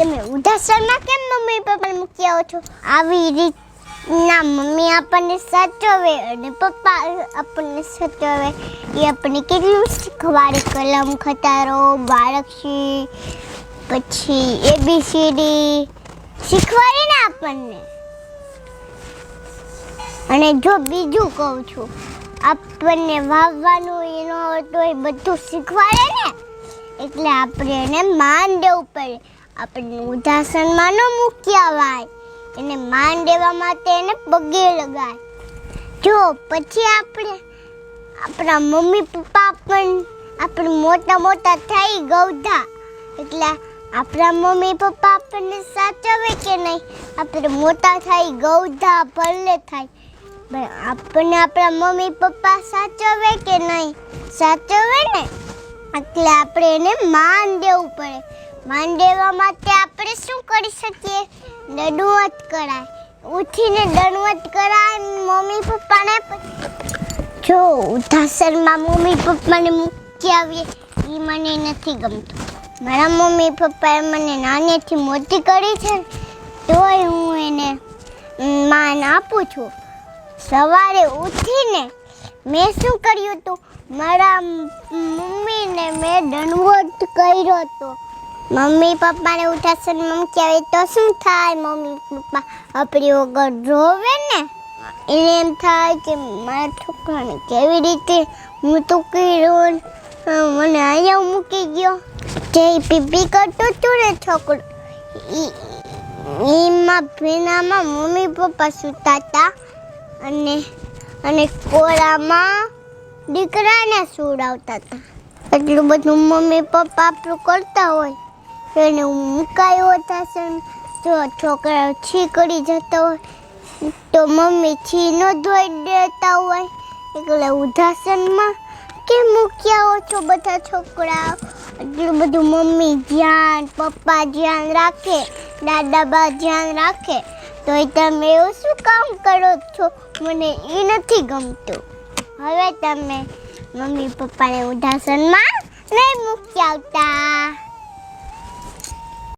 તમે ઉદાસરમાં કેમ મમ્મી પપ્પાને મૂકી આવો છો? આવી રીતના મમ્મી આપણને સાચવે અને પપ્પા આપણને સાચવે. એ આપણને કેટલું શીખવાડે, કલમ ખતારો, બાળક્ષી, પછી ABCD શીખવાડે ને આપણને. અને જો બીજું કહું છું, આપણને વાવવાનું એનો હતો એ બધું શીખવાડે ને, એટલે આપણે એને માન દેવું પડે. આપણને ઉદાસનમાં ન મૂકી આવાય, એને માન દેવા માટે એને પગે લગાય. જો પછી આપણા મમ્મી પપ્પા પણ આપણે મોટા થઈ ગૌધા, એટલે આપણા મમ્મી પપ્પા આપણને સાચવે કે નહીં? આપણે મોટા થઈ ગૌધા ભલે થાય, આપણને આપણા મમ્મી પપ્પા સાચવે કે નહીં? સાચવે ને. એટલે આપણે એને માન દેવું પડે. માન દેવા માટે આપણે શું કરી શકીએ? દંડવત કરાય, ઉઠીને દંડવત કરાય મમ્મી પપ્પાને. જો ઉદાસરમાં મમ્મી પપ્પાને મૂકી આવીએ એ મને નથી ગમતું. મારા મમ્મી પપ્પાએ મને નાનેથી મોટી કરી છે, તોય હું એને માન આપું છું. સવારે ઉઠીને મેં શું કર્યું હતું? મારા મમ્મીને મેં દંડવત કર્યો હતો. મમ્મી પપ્પાને ઉદાસનમાં મૂકી આવે તો શું થાય? મમ્મી પપ્પા આપણી વગર રોવે ને. એને એમ થાય કે મારા છોકરાને કેવી રીતે હું તો કર્યો, મને અહીંયા મૂકી ગયો. જે પીપી કરતું હતું ને છોકરું, એમાં ભીનામાં મમ્મી પપ્પા સૂતા હતા અને કોળામાં દીકરાને સુવડાવતા હતા. એટલું બધું મમ્મી પપ્પા આપણું કરતા હોય, એને મુકાયો હતા. જો છોકરા છી કરી જતા હોય તો મમ્મી છી ન ધોઈ દેતા હોય, એટલે ઉદાસનમાં કેમ મૂકી આવો છો બધા છોકરાઓ? એટલું બધું મમ્મી ધ્યાન, પપ્પા ધ્યાન રાખે, દાદા બા ધ્યાન રાખે, તો તમે એવું શું કામ કરો છો? મને એ નથી ગમતું. હવે તમે મમ્મી પપ્પાને ઉદાસનમાં નહીં મૂકી આવતા.